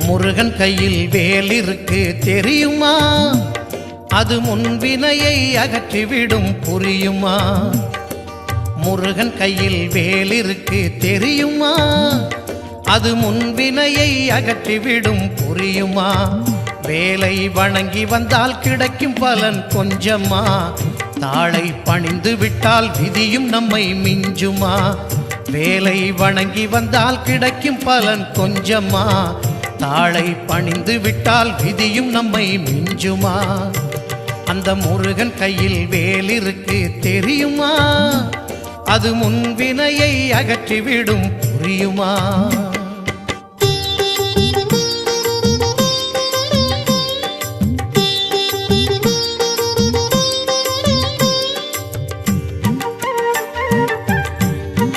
முருகன் கையில் வேல் இருக்கு தெரியுமா? அது முன்வினையை அகற்றிவிடும் புரியுமா? முருகன் கையில் வேல் இருக்கு தெரியுமா? அது முன்வினையை அகற்றிவிடும் புரியுமா? வேலை வணங்கி வந்தால் கிடைக்கும் பலன் கொஞ்சமா? தாளை பணிந்து விட்டால் விதியும் நம்மை மிஞ்சுமா? வேலை வணங்கி வந்தால் கிடைக்கும் பலன் கொஞ்சமா? தாளை பணிந்து விட்டால் விதியும் நம்மை மிஞ்சுமா? அந்த முருகன் கையில் வேல் இருக்கு தெரியுமா? அது முன்வினையை அகற்றிவிடும் புரியுமா?